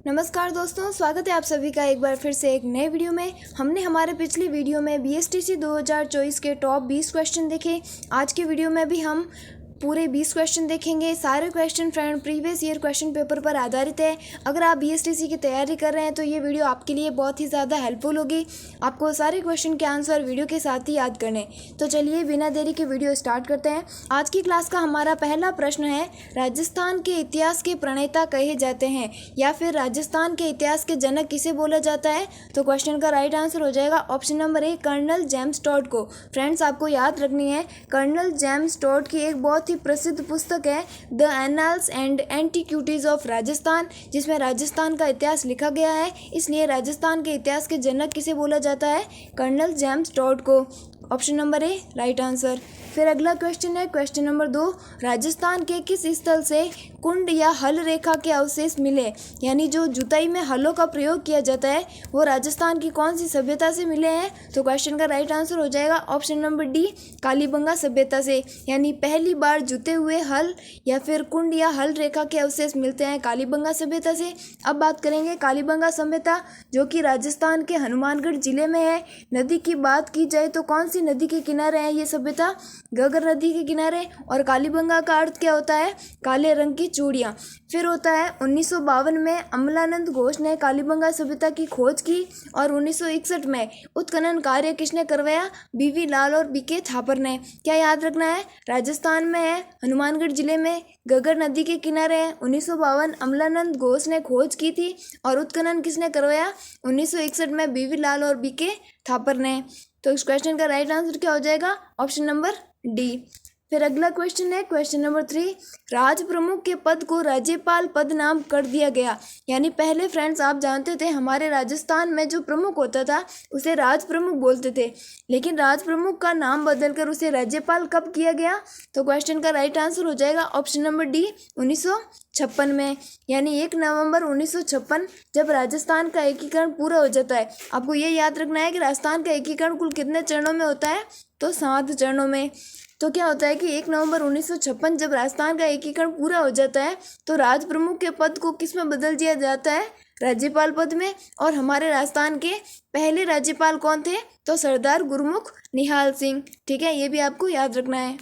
नमस्कार दोस्तों, स्वागत है आप सभी का एक बार फिर से एक नए वीडियो में। हमने हमारे पिछली वीडियो में बीएसटीसी 2024 के टॉप 20 क्वेश्चन देखे। आज के वीडियो में भी हम पूरे 20 क्वेश्चन देखेंगे। सारे question friend previous year question paper पर आधारित है। अगर आप बीएसटीसी की तैयारी कर रहे हैं तो ये वीडियो आपके लिए बहुत ही ज़्यादा हेल्पफुल होगी। आपको सारे क्वेश्चन के आंसर वीडियो के साथ ही याद करने। तो चलिए बिना देरी के वीडियो स्टार्ट करते हैं। आज की क्लास का हमारा पहला प्रश्न है, राजस्थान के इतिहास के प्रणेता कहे जाते हैं या फिर राजस्थान के इतिहास के जनक किसे बोला जाता है? तो क्वेश्चन का राइट आंसर हो जाएगा option number A, colonel James Tod को। फ्रेंड्स, आपको याद रखनी है, कर्नल जेम्स टॉड की एक बहुत ही प्रसिद्ध पुस्तक है the annals and antiquities of Rajasthan, जिसमें राजस्थान का इतिहास लिखा गया है। इसलिए राजस्थान के इतिहास के जनक किसे बोला जाता है? कर्नल जेम्स टॉड को। ऑप्शन नंबर ए राइट आंसर। फिर अगला क्वेश्चन है क्वेश्चन नंबर 2, राजस्थान के किस स्थल से कुंड या हल रेखा के अवशेष मिले? यानी जो जुताई में हलों का प्रयोग किया जाता है वो राजस्थान की कौन सी सभ्यता से मिले हैं? तो क्वेश्चन का राइट आंसर हो जाएगा ऑप्शन नंबर डी, कालीबंगा सभ्यता से। यानी पहली बार जुते हुए हल या फिर कुंड या हल रेखा के अवशेष मिलते हैं कालीबंगा सभ्यता से। अब बात करेंगे कालीबंगा सभ्यता, जो कि राजस्थान के हनुमानगढ़ जिले में है। नदी की बात की जाए तो कौन सी नदी के किनारे है ये सभ्यता? घग्गर नदी के किनारे। और कालीबंगा का अर्थ क्या होता है? काले रंग की चूड़ियाँ। फिर होता है 1952 में अमलानंद घोष ने कालीबंगा सभ्यता की खोज की और 1961 में उत्खनन कार्य किसने करवाया? बीवी लाल और बीके थापर ने। क्या याद रखना है? राजस्थान में है, हनुमानगढ़ जिले में, घग्गर नदी के किनारे है। 1952 अमलानंद घोष ने खोज की थी और उत्खनन किसने करवाया? 1961 में बीवी लाल और बीके थापर ने। तो इस क्वेश्चन का राइट आंसर क्या हो जाएगा? Option number D. फिर अगला क्वेश्चन है क्वेश्चन नंबर 3, राज प्रमुख के पद को राज्यपाल पद नाम कर दिया गया। यानी पहले फ्रेंड्स आप जानते थे हमारे राजस्थान में जो प्रमुख होता था उसे राज प्रमुख बोलते थे, लेकिन राज प्रमुख का नाम बदलकर उसे राज्यपाल कब किया गया? तो क्वेश्चन का राइट आंसर हो जाएगा ऑप्शन नंबर डी, 1956 में। यानी 1 नवंबर 1956 जब राजस्थान का एकीकरण पूरा हो जाता है। आपको ये याद रखना है कि राजस्थान का एकीकरण कुल कितने चरणों में होता है? तो 7 चरणों में। तो क्या होता है कि 1 नवंबर 1956 जब राजस्थान का एकीकरण पूरा हो जाता है तो राज प्रमुख के पद को किस में बदल दिया जाता है? राज्यपाल पद में। और हमारे राजस्थान के पहले राज्यपाल कौन थे? तो सरदार गुरमुख निहाल सिंह। ठीक है, ये भी आपको याद रखना है।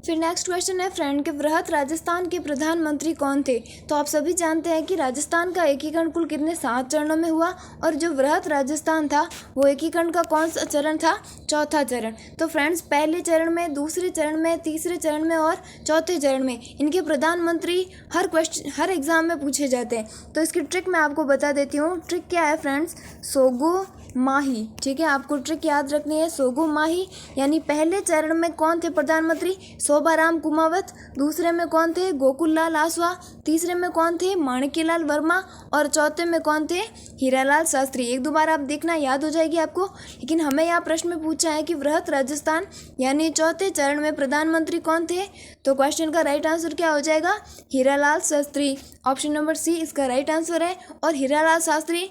फिर नेक्स्ट क्वेश्चन है फ्रेंड के वृहत राजस्थान के प्रधानमंत्री कौन थे? तो आप सभी जानते हैं कि राजस्थान का एकीकरण कुल कितने 7 चरणों में हुआ और जो वृहत राजस्थान था वो एकीकरण का कौन सा चरण था? चौथा चरण। तो फ्रेंड्स पहले चरण में, दूसरे चरण में, तीसरे चरण में और चौथे चरण में इनके प्रधानमंत्री हर एग्जाम में पूछे जाते हैं। तो इसकी ट्रिक मैं आपको बता देती हूँ। ट्रिक क्या है फ्रेंड्स? सोगो माही। ठीक है, आपको ट्रिक याद रखनी है, सोगो माही। यानी पहले चरण में कौन थे प्रधानमंत्री? शोभाराम कुमावत। दूसरे में कौन थे? गोकुल लाल आसवा। तीसरे में कौन थे? माणिक्यलाल वर्मा। और चौथे में कौन थे? हीरालाल शास्त्री। एक दो बार आप देखना, याद हो जाएगी आपको। लेकिन हमें यहाँ प्रश्न में पूछा है कि वृहत राजस्थान यानी चौथे चरण में प्रधानमंत्री कौन थे? तो क्वेश्चन का राइट आंसर क्या हो जाएगा? Hiralal Shastri. Option number C इसका राइट आंसर है। और हीरालाल शास्त्री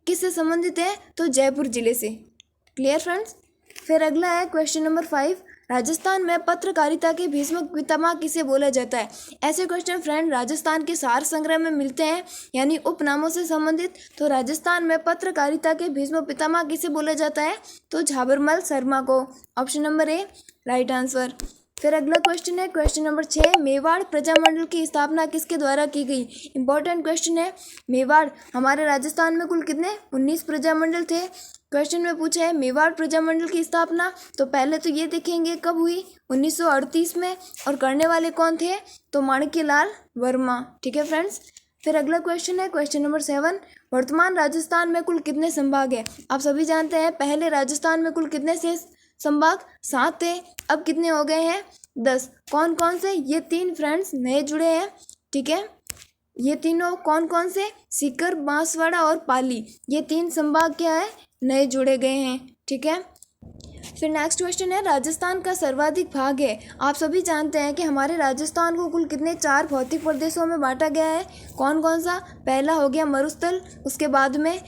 किससे संबंधित है? तो जयपुर जिले से। Clear friends? फिर अगला है क्वेश्चन नंबर 5, राजस्थान में पत्रकारिता के भीष्म पितामह किसे बोला जाता है? ऐसे क्वेश्चन फ्रेंड राजस्थान के सार संग्रह में मिलते हैं, यानी उपनामों से संबंधित। तो राजस्थान में पत्रकारिता के भीष्म पितामह किसे बोला जाता है? तो झाबरमल शर्मा को। ऑप्शन नंबर ए राइट आंसर। फिर अगला क्वेश्चन है क्वेश्चन नंबर 6, मेवाड़ प्रजामंडल की स्थापना किसके द्वारा की गई? इंपॉर्टेंट क्वेश्चन है। मेवाड़, हमारे राजस्थान में कुल कितने 19 प्रजामंडल थे। क्वेश्चन में पूछा है मेवाड़ प्रजामंडल की स्थापना। तो पहले तो ये देखेंगे कब हुई? 1938 में। और करने वाले कौन थे? तो माणिक्यलाल वर्मा। ठीक है फ्रेंड्स। फिर अगला क्वेश्चन है क्वेश्चन नंबर 7, वर्तमान राजस्थान में कुल कितने संभाग है? आप सभी जानते हैं पहले राजस्थान में कुल कितने से संभाग? 7 थे। अब कितने हो गए हैं? 10। कौन कौन से? ये 3 फ्रेंड्स नए जुड़े हैं। ठीक है, ये तीनों कौन कौन से? सीकर, बांसवाड़ा और पाली। ये 3 संभाग क्या है? नए जुड़े गए हैं। ठीक है। फिर नेक्स्ट क्वेश्चन है, राजस्थान का सर्वाधिक भाग है। आप सभी जानते हैं कि हमारे राजस्थान को कुल कितने 4 भौतिक प्रदेशों में बांटा गया है। कौन कौन सा? पहला हो गया मरुस्थल, उसके बाद में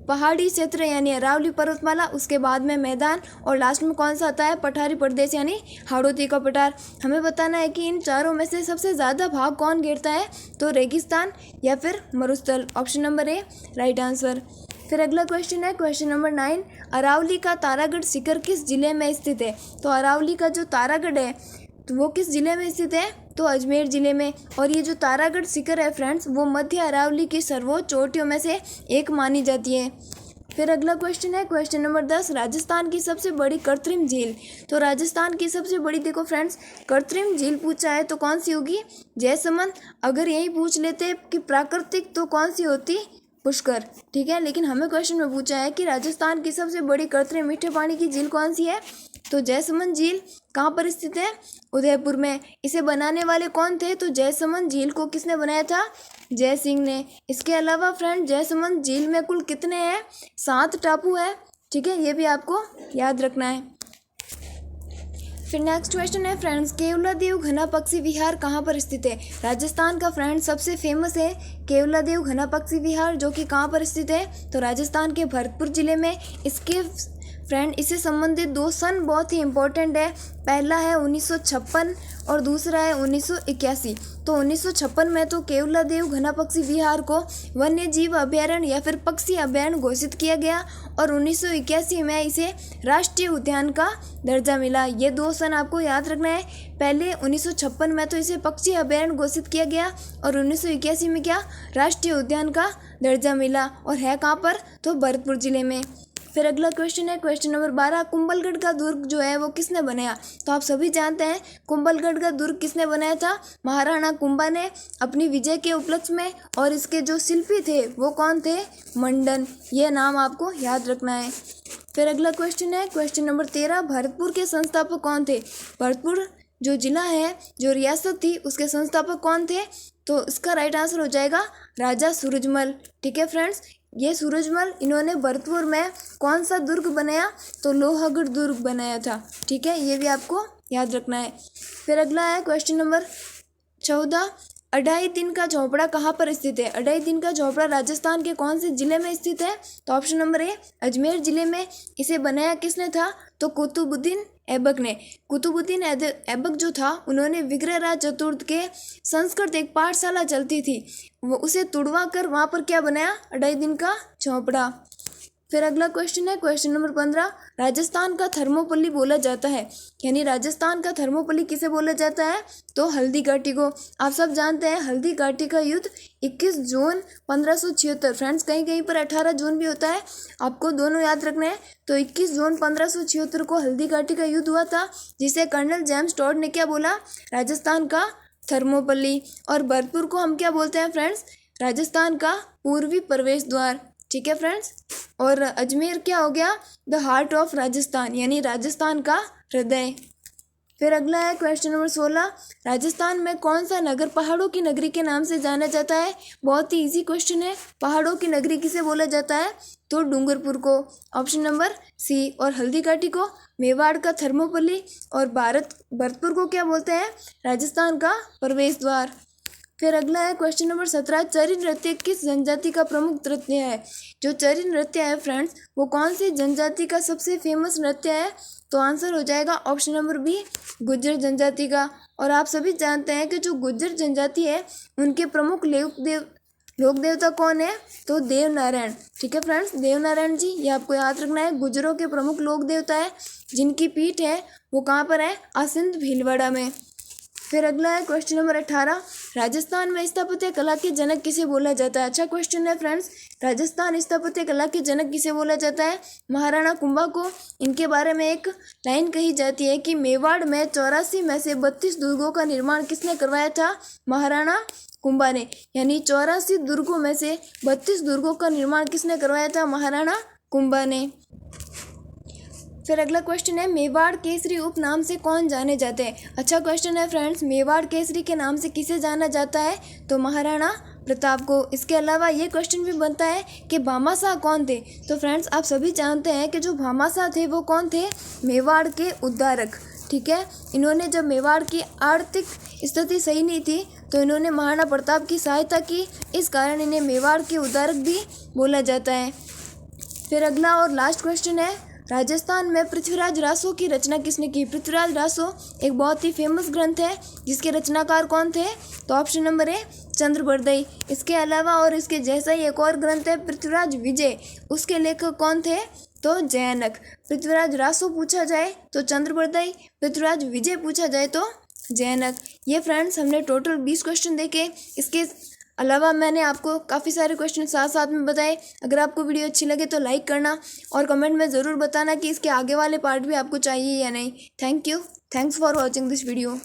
पहाड़ी क्षेत्र यानी अरावली पर्वतमाला, उसके बाद में मैदान, और लास्ट में कौन सा आता है, पठारी प्रदेश यानी हाड़ौती का पठार। हमें बताना है कि इन चारों में से सबसे ज़्यादा भाग कौन घेरता है, तो रेगिस्तान या फिर मरुस्थल। ऑप्शन नंबर ए राइट आंसर। फिर अगला क्वेश्चन है क्वेश्चन नंबर 9, अरावली का तारागढ़ शिखर किस जिले में स्थित है। तो अरावली का जो तारागढ़ है तो वो किस जिले में स्थित है, तो अजमेर ज़िले में। और ये जो तारागढ़ शिखर है फ्रेंड्स, वो मध्य अरावली की सर्वोच्च चोटियों में से एक मानी जाती है। फिर अगला क्वेश्चन है क्वेश्चन नंबर 10, राजस्थान की सबसे बड़ी कृत्रिम झील। तो राजस्थान की सबसे बड़ी देखो फ्रेंड्स कृत्रिम झील पूछा है तो कौन सी होगी, जयसमंद। अगर यही पूछ लेते कि प्राकृतिक तो कौन सी होती, पुष्कर। ठीक है, लेकिन हमें क्वेश्चन में पूछा है कि राजस्थान की सबसे बड़ी कृत्रिम मीठे पानी की झील कौन सी है, तो जयसमंद झील कहाँ पर स्थित है, उदयपुर में। इसे बनाने वाले कौन थे, तो जयसमंद झील को किसने बनाया था, जय सिंह ने। इसके अलावा फ्रेंड जयसमंद झील में कुल कितने हैं, 7 टापू है। ठीक है, ये भी आपको याद रखना है। फिर नेक्स्ट क्वेश्चन है फ्रेंड्स, केवलादेव घना पक्षी विहार कहाँ पर स्थित है। राजस्थान का फ्रेंड सबसे फेमस है केवलादेव घना पक्षी विहार, जो कि कहाँ पर स्थित है, तो राजस्थान के भरतपुर जिले में। इसके फ्रेंड इससे संबंधित 2 सन बहुत ही इंपॉर्टेंट है। पहला है 1956 और दूसरा है 1981। तो 1956 में तो केवलादेव घना पक्षी विहार को वन्य जीव अभयारण्य या फिर पक्षी अभयारण्य घोषित किया गया, और 1981 में इसे राष्ट्रीय उद्यान का दर्जा मिला। ये 2 सन आपको याद रखना है। पहले 1956 में तो इसे पक्षी अभयारण्य घोषित किया गया, और 1981 में क्या, राष्ट्रीय उद्यान का दर्जा मिला, और है कहाँ पर, तो भरतपुर जिले में। फिर अगला क्वेश्चन है क्वेश्चन नंबर 12, कुंभलगढ़ का दुर्ग जो है वो किसने बनाया। तो आप सभी जानते हैं कुंभलगढ़ का दुर्ग किसने बनाया था, महाराणा कुंभा ने अपनी विजय के उपलक्ष्य में। और इसके जो शिल्पी थे वो कौन थे, मंडन। ये नाम आपको याद रखना है। फिर अगला क्वेश्चन है क्वेश्चन नंबर 13, भरतपुर के संस्थापक कौन थे। भरतपुर जो जिला है, जो रियासत थी, उसके संस्थापक कौन थे, तो इसका राइट आंसर हो जाएगा राजा सूरजमल। ठीक है फ्रेंड्स, ये सूरजमल इन्होंने भरतपुर में कौन सा दुर्ग बनाया, तो लोहागढ़ दुर्ग बनाया था। ठीक है, ये भी आपको याद रखना है। फिर अगला है क्वेश्चन नंबर 14, अढ़ाई दिन का झोपड़ा कहाँ पर स्थित है। अढ़ाई दिन का झोपड़ा राजस्थान के कौन से जिले में स्थित है, तो ऑप्शन नंबर ए अजमेर जिले में। इसे बनाया किसने था, तो कुतुबुद्दीन ऐबक ने। कुतुबुद्दीन ऐबक जो था, उन्होंने विग्रहराज चतुर्थ के संस्कृत एक पाठशाला चलती थी, वो उसे तुड़वा कर वहाँ पर क्या बनाया, अढ़ाई दिन का झोपड़ा। फिर अगला क्वेश्चन है क्वेश्चन नंबर 15, राजस्थान का थर्मोपल्ली बोला जाता है, यानी राजस्थान का थर्मोपल्ली किसे बोला जाता है, तो हल्दी घाटी को। आप सब जानते हैं हल्दी घाटी का युद्ध 21 जून 1576, फ्रेंड्स कहीं कहीं पर 18 जून भी होता है, आपको दोनों याद रखना है। तो 21 जून 1576 को हल्दी घाटी का युद्ध हुआ था, जिसे कर्नल जेम्स टॉड ने क्या बोला, राजस्थान का थर्मोपल्ली। और भरतपुर को हम क्या बोलते हैं फ्रेंड्स, राजस्थान का पूर्वी प्रवेश द्वार। ठीक है फ्रेंड्स, और अजमेर क्या हो गया, द हार्ट ऑफ राजस्थान, यानी राजस्थान का हृदय। फिर अगला है क्वेश्चन नंबर 16, राजस्थान में कौन सा नगर पहाड़ों की नगरी के नाम से जाना जाता है। बहुत ही इजी क्वेश्चन है, पहाड़ों की नगरी किसे बोला जाता है, तो डूंगरपुर को। Option number C. और हल्दी घाटी को मेवाड़ का थर्मोपल्ली, और भरतपुर को क्या बोलते हैं, राजस्थान का प्रवेश द्वार। फिर अगला है क्वेश्चन नंबर 17, चरी नृत्य किस जनजाति का प्रमुख नृत्य है। जो चरी नृत्य है फ्रेंड्स, वो कौन सी जनजाति का सबसे फेमस नृत्य है, तो आंसर हो जाएगा ऑप्शन नंबर बी, गुज्जर जनजाति का। और आप सभी जानते हैं कि जो गुज्जर जनजाति है, उनके प्रमुख लोक देवता कौन है, तो देवनारायण। ठीक है फ्रेंड्स, देवनारायण जी, ये आपको याद रखना है। गुज्जरों के प्रमुख लोक देवता है, जिनकी पीठ है वो कहाँ पर है, आसिंद भीलवाड़ा में। फिर अगला है क्वेश्चन नंबर 18, राजस्थान में स्थापत्य कला के जनक किसे बोला जाता है। अच्छा क्वेश्चन है फ्रेंड्स, राजस्थान स्थापत्य कला के जनक किसे बोला जाता है, महाराणा कुंभा को। इनके बारे में एक लाइन कही जाती है कि मेवाड़ में 84 में से 32 दुर्गों का निर्माण किसने करवाया था, महाराणा कुंभा ने। यानी 84 दुर्गों में से 32 दुर्गों का निर्माण किसने करवाया था, महाराणा कुंभा ने। फिर अगला क्वेश्चन है, मेवाड़ केसरी उपनाम से कौन जाने जाते हैं। अच्छा क्वेश्चन है फ्रेंड्स, मेवाड़ केसरी के नाम से किसे जाना जाता है, तो महाराणा प्रताप को। इसके अलावा ये क्वेश्चन भी बनता है कि भामाशाह कौन थे। तो फ्रेंड्स आप सभी जानते हैं कि जो भामाशाह थे वो कौन थे, मेवाड़ के उद्धारक। ठीक है, इन्होंने जब मेवाड़ की आर्थिक स्थिति सही नहीं थी, तो इन्होंने महाराणा प्रताप की सहायता की, इस कारण इन्हें मेवाड़ के उद्धारक भी बोला जाता है। फिर अगला और लास्ट क्वेश्चन है, राजस्थान में पृथ्वीराज रासो की रचना किसने की। पृथ्वीराज रासो एक बहुत ही फेमस ग्रंथ है जिसके रचनाकार कौन थे, तो ऑप्शन नंबर है चंद्रबरदई। इसके अलावा और इसके जैसा ही एक और ग्रंथ है पृथ्वीराज विजय, उसके लेखक कौन थे, तो जैनक। पृथ्वीराज रासो पूछा जाए तो चंद्रबरदई, पृथ्वीराज विजय पूछा जाए तो जैनक। ये फ्रेंड्स हमने टोटल 20 क्वेश्चन देखे। इसके अलावा मैंने आपको काफ़ी सारे क्वेश्चन साथ साथ में बताए। अगर आपको वीडियो अच्छी लगे तो लाइक करना और कमेंट में ज़रूर बताना कि इसके आगे वाले पार्ट भी आपको चाहिए या नहीं। Thank you, thanks for watching this video.